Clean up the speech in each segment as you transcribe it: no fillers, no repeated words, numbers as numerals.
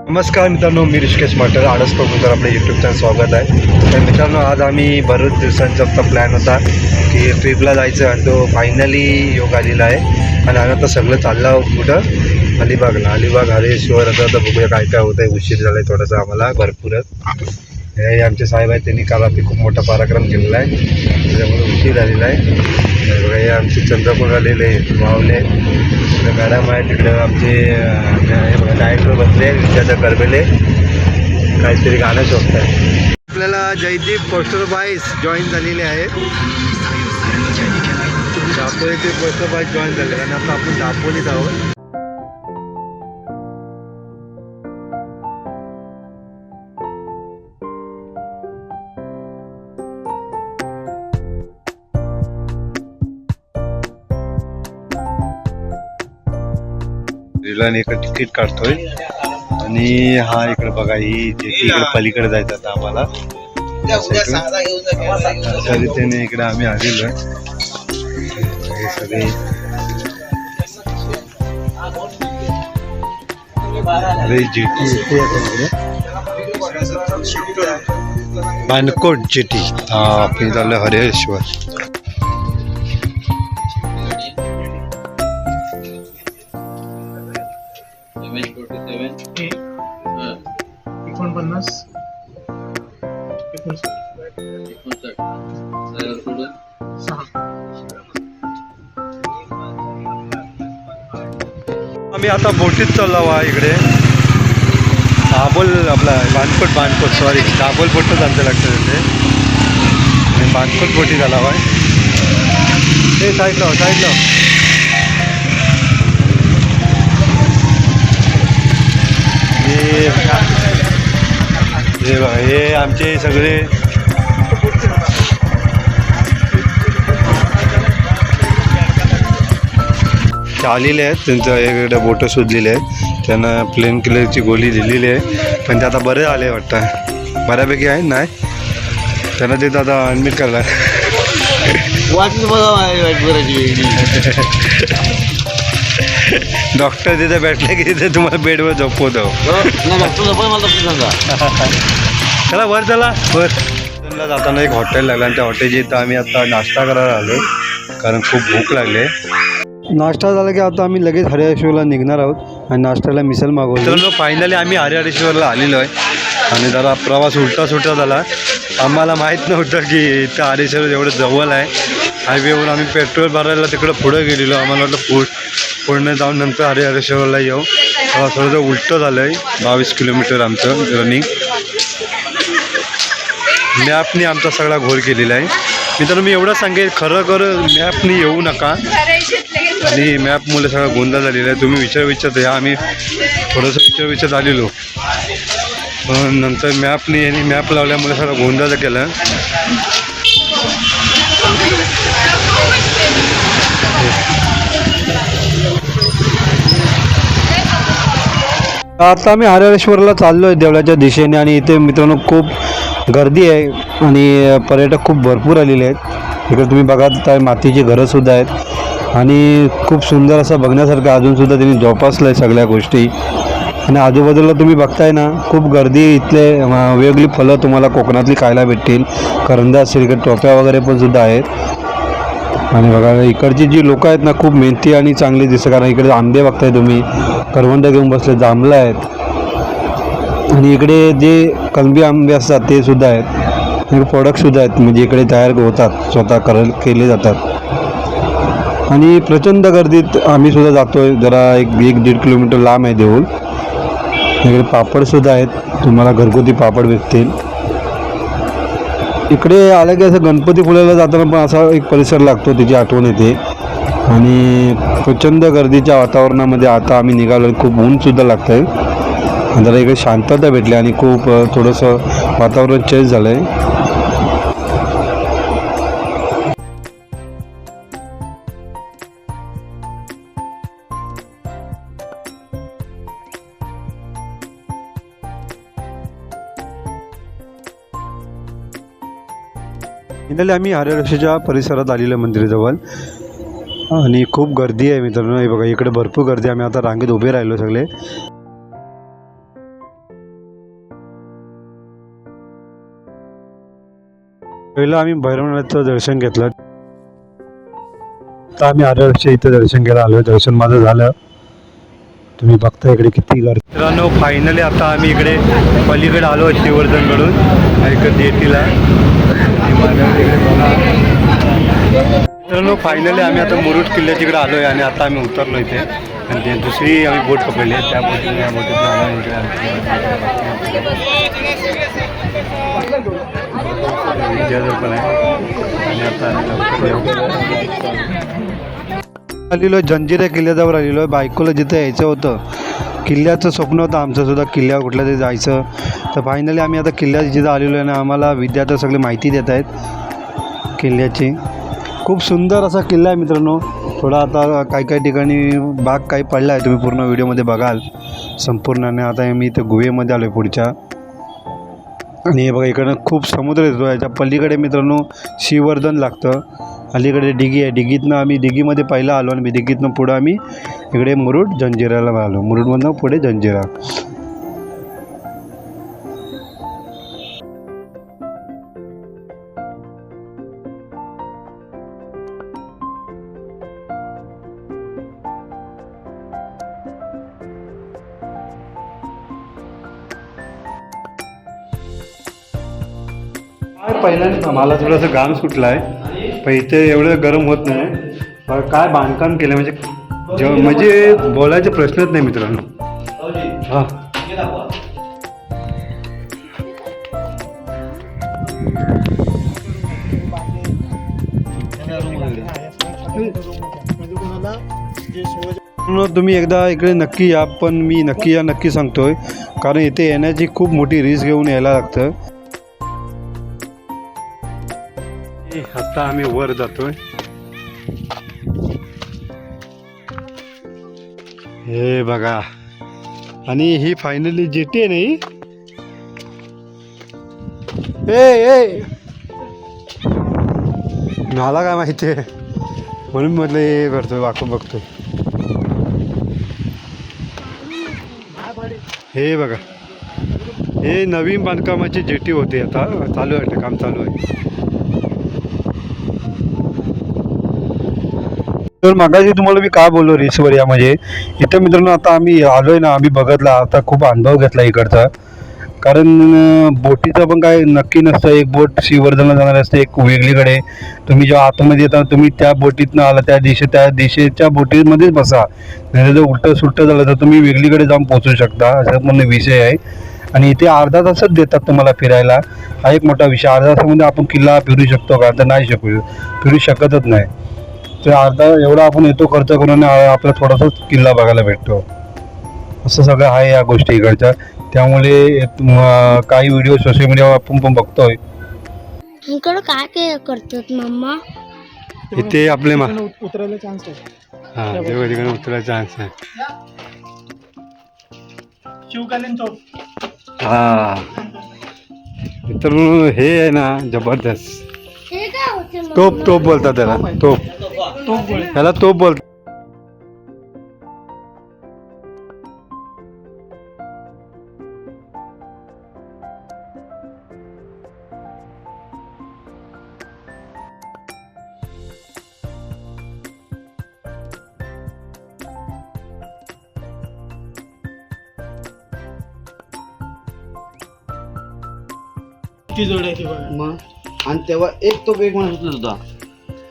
नमस्कार मित्रांनो, मी ऋषिकेश माटर आडस बघून आपल्या यूट्यूब चॅनल स्वागत आहे. तर मित्रांनो, आज आम्ही बरेच दिवसांचा आपला प्लॅन होता की ट्रिपला जायचं आणि तो फायनली योग आलेला आहे. आणि आम्ही आता सगळं चाललं कुठं अलिबागला. अलिबाग हरेश्वर आता बघूया काय काय होतं आहे. उशीर झाला आहे थोडासा आम्हाला भरपूरच. हे आमचे साहेब आहेत, त्यांनी काल आपली खूप मोठा पराक्रम केलेला आहे, त्याच्यामुळे उशीर झालेला आहे. बघा हे आमचे चंद्रपूर आलेले मावले मॅडम आहे तिकडे आमचे डायरेक्टर बसले विद्याधर करबेले काहीतरी गाणं शोधत आहे. आपल्याला जयदीप पोस्टर बॉयज जॉईन झालेले आहेत. दापोलीचे पोस्टर बॉयज जॉईन झाले आणि आता आपण दापोलीत आहोत. रिलाने इकडे तिकीट काढतोय आणि हा इकडे बघा ही जेटी इकडे पलीकडे जायचं आता आम्हाला. त्याने इकडे आम्ही आलेलो आहे. हे सगळे जेटी येते बानकोट जेटी. हा आपण चाललोय हरेश्वर. आम्ही आता बोटीत चाललो आहे इकडे. दाभोल आपला बानकोट सॉरी दाभोल बोटच आमचं लागतं तिथे. बानकोट बोटी झाला आहे. हे साईडला हे आमचे सगळे आलेले आहेत. त्यांचं वेगवेगळ्या बोटं शोधलेले आहेत. त्यांना प्लेन किलरची गोळी दिलेली आहे, पण ते आता बरे आले वाटतं. बऱ्यापैकी आहे नाही त्यांना ते आता ॲडमिट करला. डॉक्टर तिथे भेटले की तिथे तुम्हाला बेडवर झोपवतो. चला वर चला वर. जाताना एक हॉटेल लागलं आणि त्या हॉटेलची इथं आम्ही आता नाश्ता करायला आलो कारण खूप भूक लागली. नाश्ता झाला की आता आम्ही लगेच हरिहरेश्वरला निघणार आहोत आणि नाश्त्याला मिसल मागवली. तर फायनली आम्ही हरिहरेश्वरला आलेलो आहे आणि जरा प्रवास उलटा झाला. आम्हाला माहीत नव्हतं की इथं हरिहरेश्वर एवढं जवळ आहे. हायवेवर आम्ही पेट्रोल भरायला तिकडं पुढं गेलेलो. आम्हाला वाटलं पुढनं जाऊन नंतर हरिहरेश्वरला येऊ. थोडंसं उलटं झालं आहे. 22 किलोमीटर आमचं रनिंग. मॅपनी आमचा सगळा घोर केलेला आहे. मित्रांनो, मी एवढं सांगेल खरं मॅपनी येऊ नका. आणि मॅपमुळे सगळा गोंधळ झालेला आहे. तुम्ही विचारत या. आम्ही थोडंसं विचारत आलेलो, पण नंतर मॅपनी आणि मॅप लावल्यामुळे सगळा गोंधळ केला. आता आम्ही हरिहरेश्वरला चाललो आहे देवळाच्या दिशेने आणि इथे मित्रांनो खूप गर्दी आहे आणि पर्यटक खूप भरपूर आलेले आहेत. इकडे तुम्ही बघा तर मातीची घरंसुद्धा आहेत आणि खूप सुंदर असं बघण्यासारखं अजूनसुद्धा त्यांनी जोपासलं आहे सगळ्या गोष्टी. आणि आजूबाजूला तुम्ही बघताय ना खूप गर्दी. इथले वेगवेगळी फळं तुम्हाला कोकणातली खायला भेटतील. करंदा असेल, इकडे टोप्या वगैरे पण सुद्धा आहेत. आणि बघा इकडची जी लोकं आहेत ना खूप मेहनती आणि चांगली दिसतं. कारण इकडे आंबे बघताय तुम्ही, करवंद घेऊन बसले, जांभळं आहेत. आणि इकडे जे कलमी आंबे असतात ते सुद्धा आहेत. इकडे प्रोडक्टसुद्धा आहेत, म्हणजे इकडे तयार होतात, स्वतः केले जातात. आणि प्रचंड गर्दीत आम्ही सुद्धा जातो आहे. जरा 1-1.5 किलोमीटर लांब आहे देऊळ. इकडे पापडसुद्धा आहेत, तुम्हाला घरगुती पापड भेटतील. इकडे आलं की असं गणपतीपुळ्याला जाताना पण असा एक परिसर लागतो, त्याची आठवण येते. आणि प्रचंड गर्दीच्या वातावरणामध्ये आता आम्ही निघालो. खूप ऊनसुद्धा लागतं आहे. जरा इकडे शांतता भेटली आणि खूप थोडंसं वातावरण चेंज झालं आहे. फायनली आम्ही हरिहरेश्वरच्या परिसरात आलेलो मंदिराजवळ आणि खूप गर्दी आहे मित्रांनो. हे बघा इकडे भरपूर गर्दी. आम्ही आता रांगेत उभे राहिलो सगळे. पहिलं आम्ही भैरवनाथचं दर्शन घेतलं. आता आम्ही आर्यवर्षी इथं दर्शन घ्यायला आलो. दर्शन माझं झालं. तुम्ही बघता इकडे किती गर्दी. मित्रांनो फायनली आता आम्ही इकडे पलीकडे आलो श्रीवर्धनकडून ऐकत येतीला. मित्रांनो फायनली आम्ही आता मुरुड किल्ल्याच्या इकडे आलो आहे आणि आता आम्ही उतरलो इथे आणि दुसरी आम्ही बोट पकडली आहे. त्या बोटीतून या बोटीतून आलो इकडे पण आहे आणि आता आलेलो जंजिरा किल्ल्याजवळ आलेलो आहे. बायकोला जिथं यायचं होतं किल्ल्याचं स्वप्न होतं आमचं सुद्धा किल्ल्यावर कुठल्या तरी जायचं. तर फायनली आम्ही आता किल्ल्यात जिथं आलेलो आहे ना आम्हाला विद्यार्थी सगळे माहिती देत आहेत किल्ल्याची. खूप सुंदर असा किल्ला आहे मित्रांनो. थोडा आता काही ठिकाणी भाग काही पडला आहे. तुम्ही पूर्ण व्हिडिओमध्ये बघाल संपूर्ण. आणि आता मी इथं गुहेमध्ये आलो आहे पुढच्या. आणि हे बघा इकडनं खूप समुद्र येतो. याच्या पलीकडे मित्रांनो श्रीवर्धन लागतं. अलीकडे डिगी आहे. डिगीतनं आम्ही डिगीमध्ये पहिला आलो आणि डिगीतनं पुढं आम्ही इकडे मुरुड जंजिराला आलो. मुरुडमधनं पुढे जंजिरा. पहिल्यांदा मला थोडंसं घाम सुटला आहे पण इथे एवढं गरम होत नाही. काय बांधकाम केलं म्हणजे बोलायचे प्रश्नच नाही मित्रांनो. हां तुम्ही एकदा इकडे नक्की या. पण मी नक्की सांगतोय कारण इथे येण्याची खूप मोठी रिस्क घेऊन यायला लागतं. आता आम्ही वर जातोय. हे बघा आणि ही फायनली जेटी आहे नाही. मला काय माहिती आहे म्हणून म्हटलं हे करतोय वाकून बघतोय. हे बघा हे नवीन बांधकामाची जेटी होती. आता चालू आहे काम चालू आहे. तर मागाशी तुम्हाला मी काय बोललो रिसवर या म्हणजे इथं मित्रांनो आता आम्ही आलोय ना आम्ही बघितला आता खूप अनुभव घेतला इकडचा. कारण बोटीचं पण काय नक्की नसतं. एक बोट श्रीवर्धनला जाणार असते एक वेगळीकडे. तुम्ही जेव्हा आतमध्ये येता तुम्ही त्या बोटीतनं आला त्या दिशेच्या बोटीमध्येच बसा. नाही जर उलटं सुलटं झालं तर तुम्ही वेगळीकडे जाऊन पोचू शकता असा पण विषय आहे. आणि इथे अर्धा तासच देतात तुम्हाला फिरायला. हा एक मोठा विषय. अर्धा तासामध्ये आपण किल्ला फिरू शकतो का तर नाही फिरू शकतच नाही. तर अर्धा एवढा आपण येतो खर्च करून आपला थोडासाच किल्ला बघायला भेटतो. असं सगळं आहे या गोष्टी इकडच्या. त्यामुळे काही व्हिडिओ सोशल मीडियावर आपण पण बघतोय. इकडं काय करतात मम्मा इथे आपले उतरायला चान्स आहे. हां तेव्हा तिकडे उतरायला चान्स आहे. शिवकालीन चौक. हां तर हे आहे ना जबरदस्त. तोप बोलतात त्याला. त्याला तोप बोलतात. मग आणि तेव्हा एक तोप एक म्हणत होता.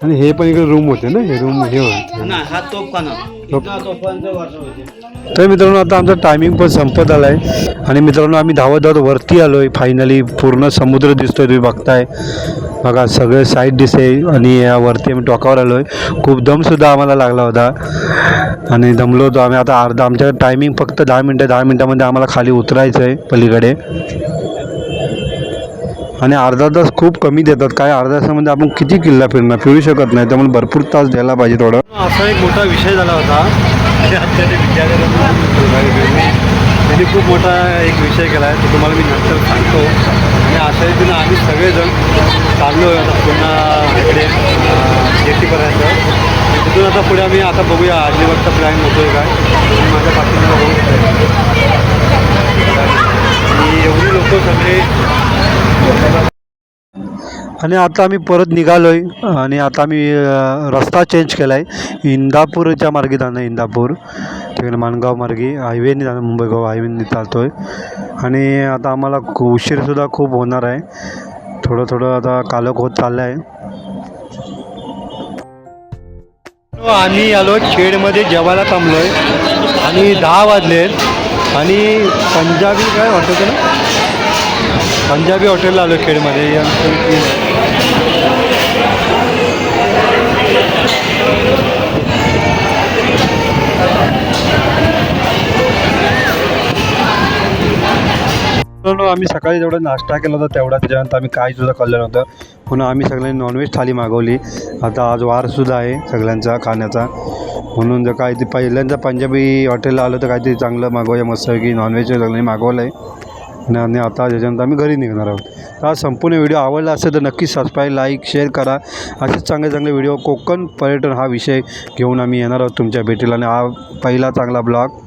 आणि हे पण इकडे रूम होते ना. हे रूम हे होते ना हा तोप का ना तोफांचं वाटत होते. तर मित्रांनो आता आमचा टायमिंग पण संपत आला आहे. आणि मित्रांनो आम्ही धावत वरती आलो आहे. फायनली पूर्ण समुद्र दिसतोय तुम्ही बघताय. बघा सगळे साईड दिसते आणि वरती आम्ही टोकावर आलो आहे. खूप दमसुद्धा आम्हाला लागला होता आणि दमलो होतो आम्ही. आता आमच्या टायमिंग फक्त 10 मिनटामध्ये आम्हाला खाली उतरायचं आहे पलीकडे. आणि अर्धा तास खूप कमी देतात. काय अर्ध्या तासामध्ये आपण किती किल्ला फिरू शकत नाही. त्यामुळे भरपूर तास द्यायला पाहिजे थोडं. असा एक मोठा विषय झाला होता. त्यांनी खूप मोठा एक विषय केला आहे तो तुम्हाला मी नंतर सांगतो. आणि अशा रीतीनं आम्ही सगळेजण चाललो आहे आता पुन्हा इकडे जेटीपर्यंत. तिथून आता पुढे आम्ही आता बघूया अलिबागचा प्लॅन होतो आहे काय. माझ्या पाठीला बघू आणि एवढी लोक सगळे आणि आता आम्ही परत निघालो आहे आणि आता आम्ही रस्ता चेंज केला आहे. इंदापूरच्या मार्गे जाणं, इंदापूर तिकडे माणगाव मार्गे हायवेने जाणं, मुंबई गोवा हायवेने चालतो आहे. आणि आता आम्हाला उशीरसुद्धा खूप होणार आहे. थोडं आता कालक होत चाललं आहे. आम्ही आलो खेडमध्ये जेवायला थांबलो आहे आणि 10 वाजले आहेत आणि पंजाबी काय हॉटेल ना, पंजाबी हॉटेलला आलो खेडमध्ये. आम्ही सकाळी जेवढा नाश्ता केला होता तेवढा, त्याच्यानंतर आम्ही काहीसुद्धा खाल्लं नव्हतं. पुन्हा आम्ही सगळ्यांनी नॉनव्हेज थाली मागवली. आता आज वारसुद्धा आहे सगळ्यांचा खाण्याचा, म्हणून जर काय ते पहिल्यांदा पंजाबी हॉटेलला आलं तर काहीतरी चांगलं मागवूया, मस्त की नॉनव्हेज सगळ्यांनी मागवलं आहे. आणि आता त्याच्यानंतर आम्ही घरी निघणार आहोत. तर हा संपूर्ण व्हिडिओ आवडला असेल तर नक्की सबस्क्राईब, लाईक, शेअर करा. असेच चांगले व्हिडिओ कोकण पर्यटन हा विषय घेऊन आम्ही येणार आहोत तुमच्या भेटीला. आणि हा पहिला चांगला ब्लॉग